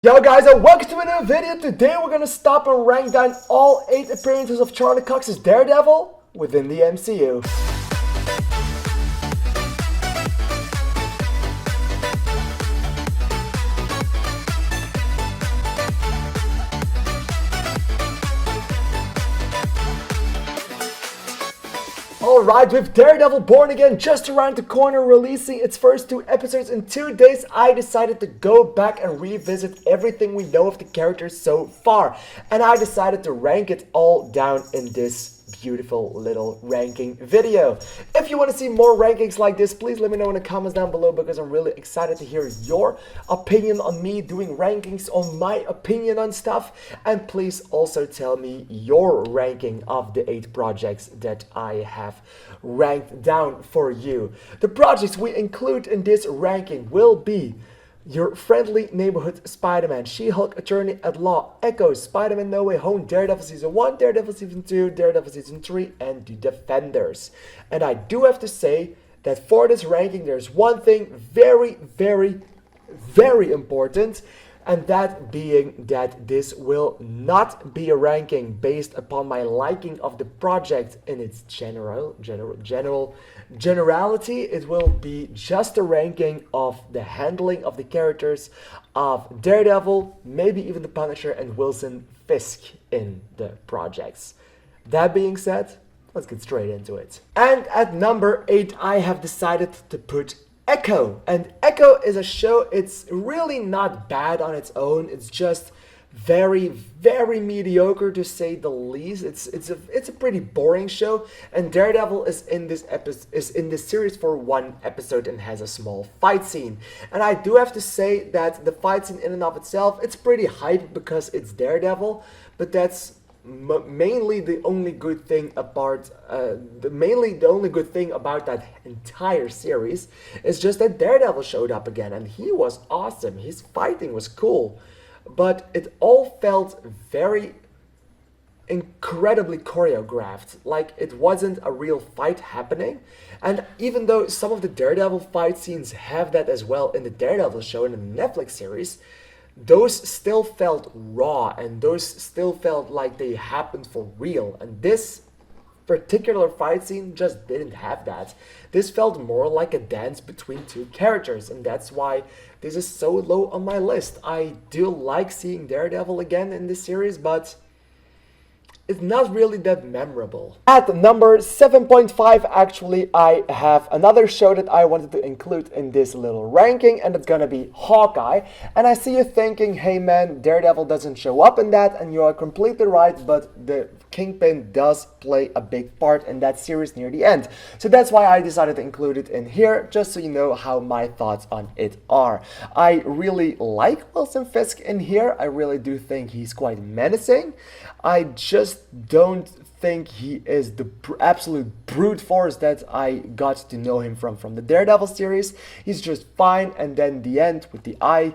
Yo guys, and welcome to a new video. Today we're gonna stop and rank down all 8 appearances of Charlie Cox's Daredevil within the MCU. Alright, with Daredevil Born Again just around the corner releasing its first 2 episodes in 2 days, I decided to go back and revisit everything we know of the characters so far. And I decided to rank it all down in this beautiful little ranking video. If you want to see more rankings like this, please let me know in the comments down below, because I'm really excited to hear your opinion on me doing rankings, on my opinion on stuff. And please also tell me your ranking of the 8 projects that I have ranked down for you. The projects we include in this ranking will be Your Friendly Neighborhood Spider-Man, She-Hulk Attorney at Law, Echo, Spider-Man No Way Home, Daredevil Season 1, Daredevil Season 2, Daredevil Season 3, and The Defenders. And I do have to say that for this ranking, there's one thing very, very, very important, and that being that this will not be a ranking based upon my liking of the project in its generality. It will be just a ranking of the handling of the characters of Daredevil, maybe even the Punisher and Wilson Fisk in the projects. That being said, let's get straight into it. And at number 8, I have decided to put Echo. And Echo is a show, it's really not bad on its own. It's just very, very mediocre to say the least. It's a pretty boring show, and Daredevil is in this series for 1 episode and has a small fight scene. And I do have to say that the fight scene in and of itself, it's pretty hype because it's Daredevil, but that's mainly the only good thing about the only good thing about that entire series is just that Daredevil showed up again, and he was awesome. His fighting was cool, but it all felt very incredibly choreographed, like it wasn't a real fight happening. And even though some of the Daredevil fight scenes have that as well in the Daredevil show in the Netflix series, those still felt raw, and those still felt like they happened for real. And this particular fight scene just didn't have that. This felt more like a dance between 2 characters, and that's why this is so low on my list. I do like seeing Daredevil again in this series, but it's not really that memorable. At number 7.5, actually, I have another show that I wanted to include in this little ranking, and it's gonna be Hawkeye. And I see you thinking, hey man, Daredevil doesn't show up in that, and you are completely right, but the Kingpin does play a big part in that series near the end. So that's why I decided to include it in here, just so you know how my thoughts on it are. I really like Wilson Fisk in here. I really do think he's quite menacing. I just don't think he is the absolute brute force that I got to know him from the Daredevil series. He's just fine, and then the end with the eye,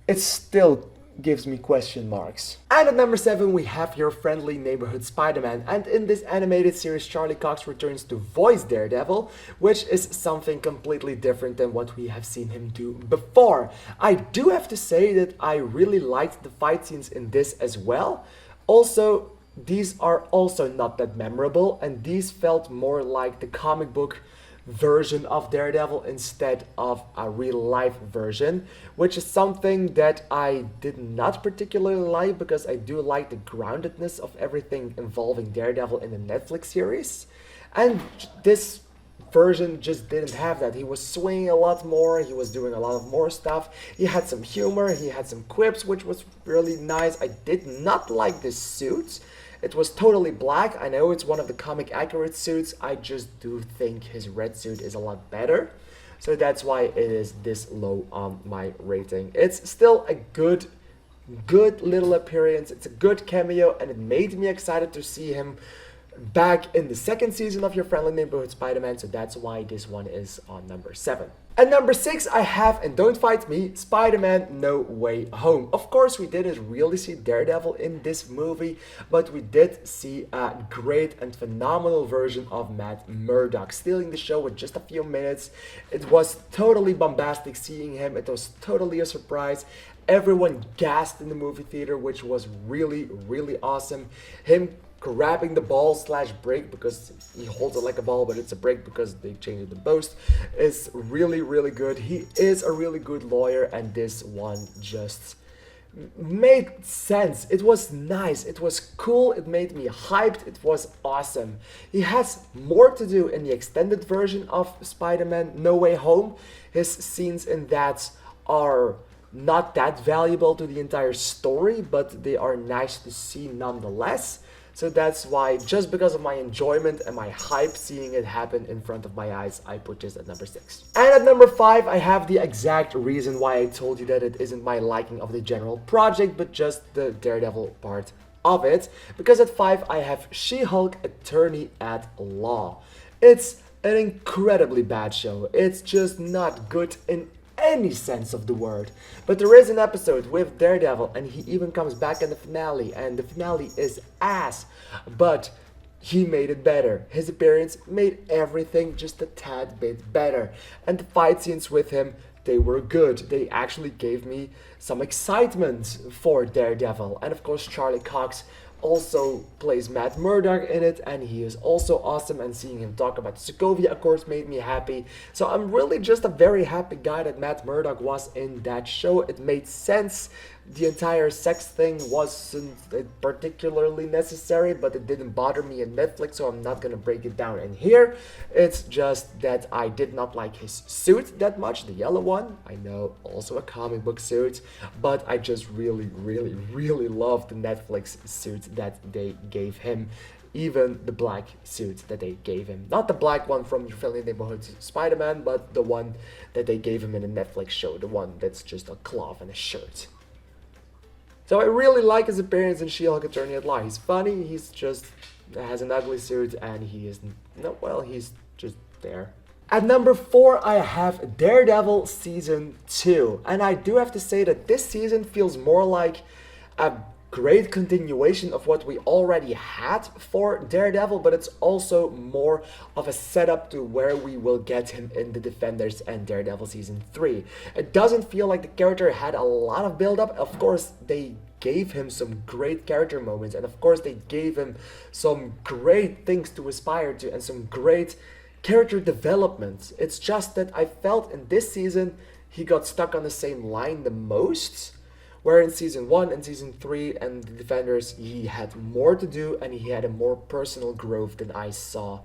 it still gives me question marks. And at number 7, we have Your Friendly Neighborhood Spider-Man, and in this animated series, Charlie Cox returns to voice Daredevil, which is something completely different than what we have seen him do before. I do have to say that I really liked the fight scenes in this as well. Also, these are also not that memorable, and these felt more like the comic book version of Daredevil instead of a real life version, which is something that I did not particularly like, because I do like the groundedness of everything involving Daredevil in the Netflix series, and this version just didn't have that. He was swinging a lot more, he was doing a lot of more stuff, he had some humor, he had some quips, which was really nice. I did not like this suit. It was totally black. I know it's one of the comic accurate suits. I just do think his red suit is a lot better. So that's why it is this low on my rating. It's still a good little appearance. It's a good cameo, and it made me excited to see him back in the 2nd season of Your Friendly Neighborhood Spider-Man. So that's why this one is on number 7. At number 6, I have, and don't fight me, Spider-Man No Way Home. Of course, we didn't really see Daredevil in this movie, but we did see a great and phenomenal version of Matt Murdock, stealing the show with just a few minutes. It was totally bombastic seeing him. It was totally a surprise. Everyone gasped in the movie theater, which was really, really awesome. Him grabbing the ball slash break, because he holds it like a ball, but it's a break because they changed it to boast, is really, really good. He is a really good lawyer, and this one just made sense. It was nice, it was cool, it made me hyped, it was awesome. He has more to do in the extended version of Spider-Man No Way Home. His scenes in that are not that valuable to the entire story, but they are nice to see nonetheless. So that's why, just because of my enjoyment and my hype seeing it happen in front of my eyes, I put this at number 6. And at number 5, I have the exact reason why I told you that it isn't my liking of the general project, but just the Daredevil part of it. Because at 5, I have She-Hulk Attorney at Law. It's an incredibly bad show. It's just not good in any sense of the word. But there is an episode with Daredevil, and he even comes back in the finale, and the finale is ass. But he made it better. His appearance made everything just a tad bit better. And the fight scenes with him, they were good. They actually gave me some excitement for Daredevil. And of course, Charlie Cox also plays Matt Murdock in it, and he is also awesome, and seeing him talk about Sokovia, of course, made me happy. So I'm really just a very happy guy that Matt Murdock was in that show. It made sense. The entire sex thing wasn't particularly necessary, but it didn't bother me in Netflix, so I'm not gonna break it down in here. It's just that I did not like his suit that much, the yellow one. I know, also a comic book suit, but I just really, really, really loved the Netflix suit that they gave him. Even the black suit that they gave him. Not the black one from Your Friendly Neighborhood Spider-Man, but the one that they gave him in the Netflix show, the one that's just a cloth and a shirt. So I really like his appearance in She-Hulk Attorney at Law. He's funny, he's just has an ugly suit, and he is, no, well, he's just there. At number 4, I have Daredevil Season 2. And I do have to say that this season feels more like a great continuation of what we already had for Daredevil, but it's also more of a setup to where we will get him in the Defenders and Daredevil Season 3. It doesn't feel like the character had a lot of build-up. Of course, they gave him some great character moments, and of course they gave him some great things to aspire to and some great character development. It's just that I felt in this season he got stuck on the same line the most. Where in Season 1 and Season 3 and the Defenders, he had more to do and he had a more personal growth than I saw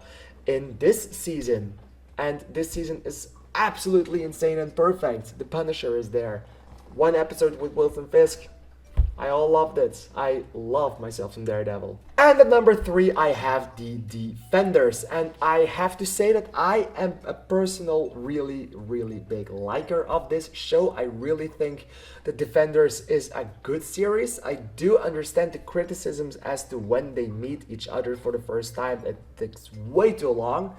in this season. And this season is absolutely insane and perfect. The Punisher is there. One episode with Wilson Fisk. I all loved it. I loved myself in Daredevil. And at number 3, I have the Defenders. And I have to say that I am a personal, really, really big liker of this show. I really think the Defenders is a good series. I do understand the criticisms as to when they meet each other for the first time. It takes way too long.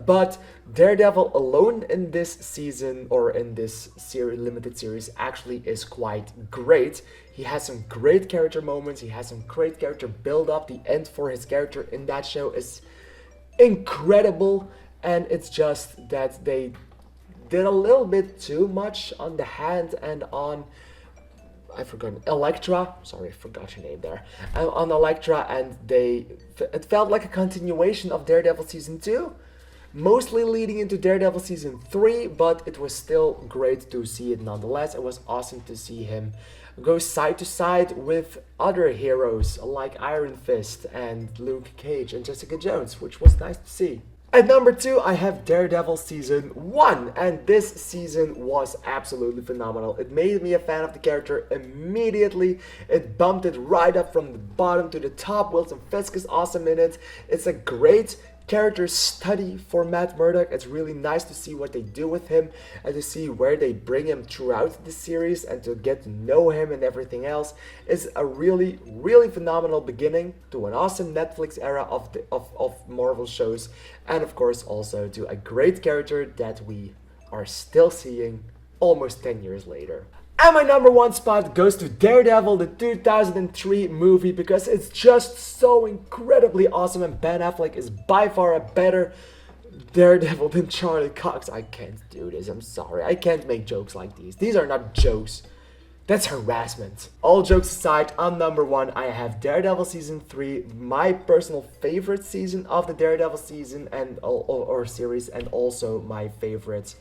But Daredevil alone in this season, or in this series, limited series, actually is quite great. He has some great character moments. He has some great character build-up. The end for his character in that show is incredible. And it's just that they did a little bit too much on the Hand and on, I forgot, Elektra. Sorry, I forgot your name there. On Elektra, and it felt like a continuation of Daredevil Season 2. Mostly leading into Daredevil Season 3, but it was still great to see it nonetheless. It was awesome to see him go side to side with other heroes like Iron Fist and Luke Cage and Jessica Jones, which was nice to see. At number 2, I have Daredevil Season 1, and this season was absolutely phenomenal. It made me a fan of the character immediately. It bumped it right up from the bottom to the top. Wilson Fisk is awesome in it. It's a great character study for Matt Murdock. It's really nice to see what they do with him and to see where they bring him throughout the series and to get to know him and everything else. Is a really, really phenomenal beginning to an awesome Netflix era of Marvel shows, and of course also to a great character that we are still seeing almost 10 years later. And my number 1 spot goes to Daredevil, the 2003 movie, because it's just so incredibly awesome, and Ben Affleck is by far a better Daredevil than Charlie Cox. I can't do this, I'm sorry. I can't make jokes like these. These are not jokes. That's harassment. All jokes aside, on number 1, I have Daredevil Season 3, my personal favorite season of the Daredevil season and or series, and also my favorite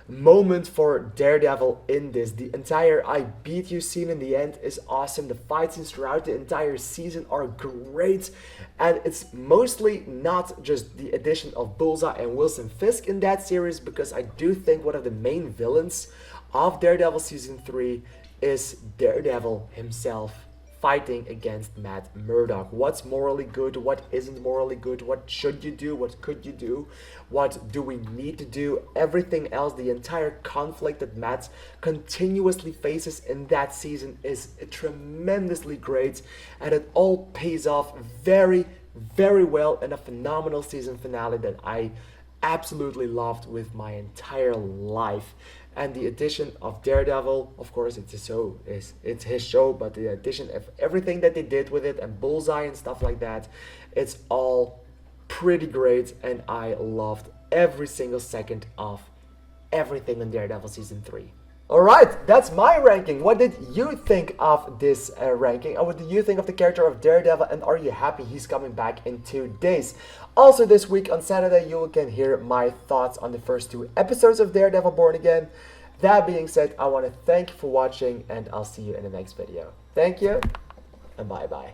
moment for Daredevil in this. The entire I beat you scene in the end is awesome. The fight scenes throughout the entire season are great, and it's mostly not just the addition of Bullseye and Wilson Fisk in that series, because I do think one of the main villains of Daredevil Season 3 is Daredevil himself fighting against Matt Murdock. What's morally good? What isn't morally good? What should you do? What could you do? What do we need to do? Everything else, the entire conflict that Matt continuously faces in that season is tremendously great, and it all pays off very, very well in a phenomenal season finale that I absolutely loved with my entire life. And the addition of Daredevil, of course, it's his show, but the addition of everything that they did with it and Bullseye and stuff like that, it's all pretty great, and I loved every single second of everything in Daredevil Season 3. Alright, that's my ranking. What did you think of this ranking? Or what do you think of the character of Daredevil, and are you happy he's coming back in 2 days? Also this week on Saturday you can hear my thoughts on the first 2 episodes of Daredevil Born Again. That being said, I want to thank you for watching, and I'll see you in the next video. Thank you, and bye bye.